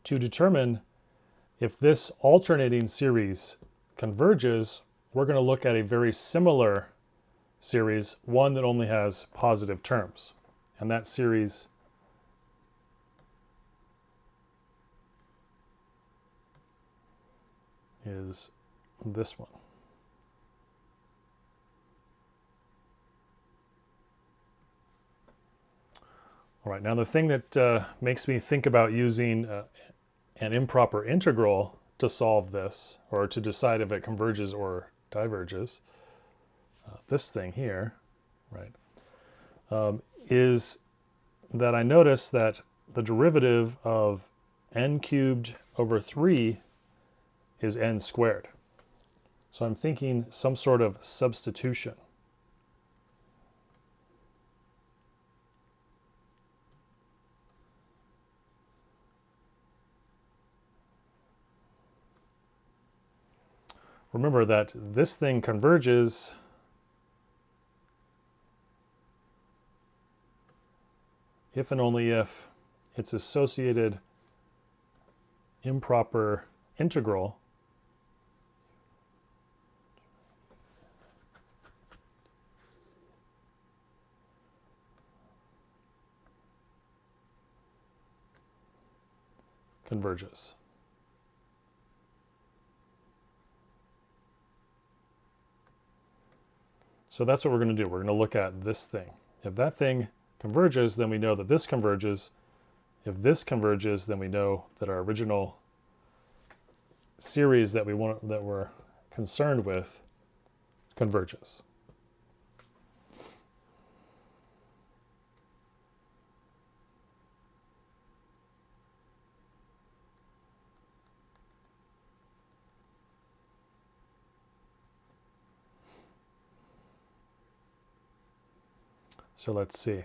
to determine if this alternating series converges, we're going to look at a very similar series, one that only has positive terms. And that series is this one. All right, now the thing that makes me think about using an improper integral to solve this, or to decide if it converges or diverges, this thing here, right, is that I notice that the derivative of n cubed over 3 is n squared. So I'm thinking some sort of substitution. Remember that this thing converges if and only if its associated improper integral converges. So that's what we're going to do. We're going to look at this thing. If that thing converges, then we know that this converges. If this converges, then we know that our original series that we're concerned with converges. So let's see.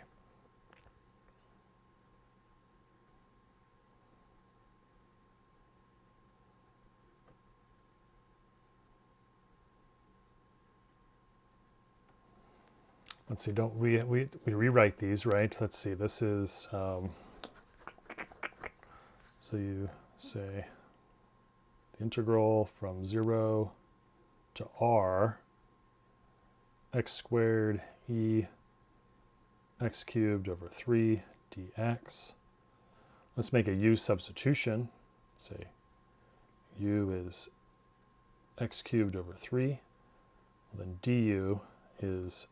Let's see, don't we rewrite these, right? Let's see, this is, so you say the integral from 0 to r x squared e x cubed over 3 dx. Let's make a u substitution. Say u is x cubed over 3. Then du is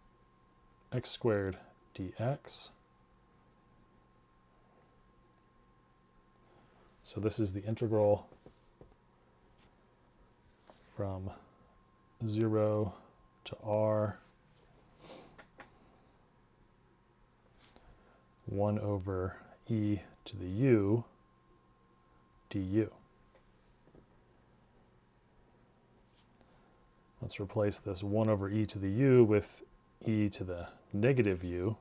x squared dx. So this is the integral from 0 to r 1 over e to the u du. Let's replace this 1 over e to the u with e to the negative u.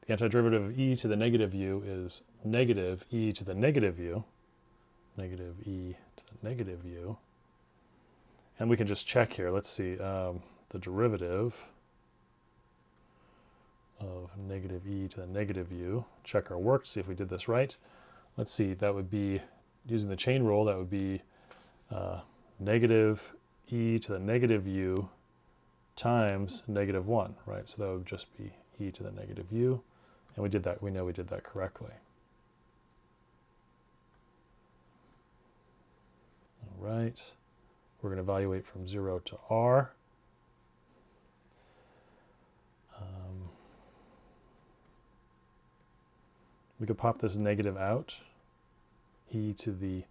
The antiderivative of e to the negative u is negative e to the negative u. Negative e to the negative u. And we can just check here. Let's see. The derivative of negative e to the negative u. Check our work, see if we did this right. Let's see, that would be, using the chain rule, that would be negative e to the negative u times negative 1, right? So that would just be e to the negative u. And we did that, we know we did that correctly. All right, we're going to evaluate from 0 to r. We could pop this negative out, e to the,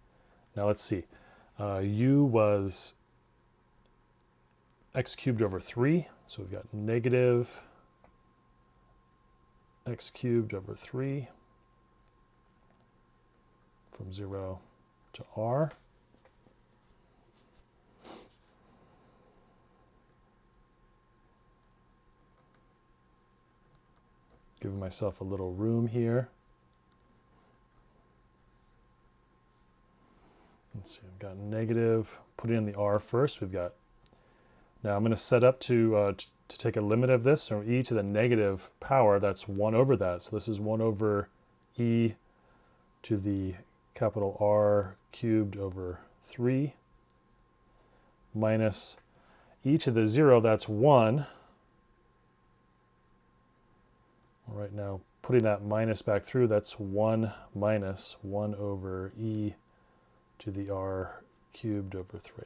now let's see, u was x cubed over 3, so we've got negative x cubed over 3 from 0 to r. Giving myself a little room here. Let's see, I've got negative, putting in the r first. We've got, now I'm going to set up to to take a limit of this, so e to the negative power, that's 1 over that. So this is 1 over e to the capital R cubed over 3 minus e to the 0, that's 1. Right now, putting that minus back through, that's 1 minus 1 over e to the R cubed over 3.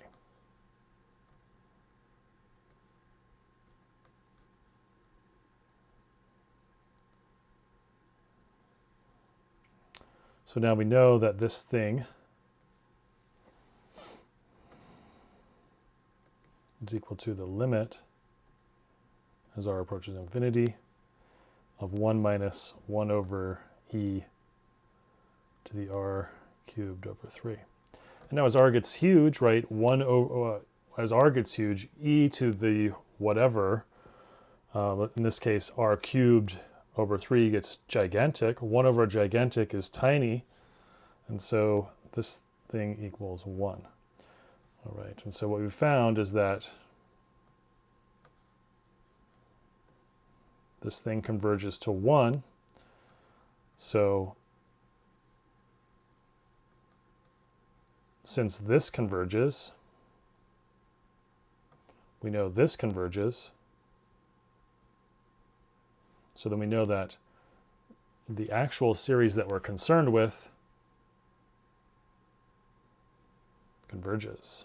So now we know that this thing is equal to the limit as r approaches infinity of 1 minus 1 over e to the R cubed over 3. And now as r gets huge, right, as r gets huge, e to the whatever, in this case r cubed over 3 gets gigantic. 1 over gigantic is tiny, and so this thing equals 1. All right, and so what we've found is that this thing converges to 1. So since this converges, we know this converges. So then we know that the actual series that we're concerned with converges.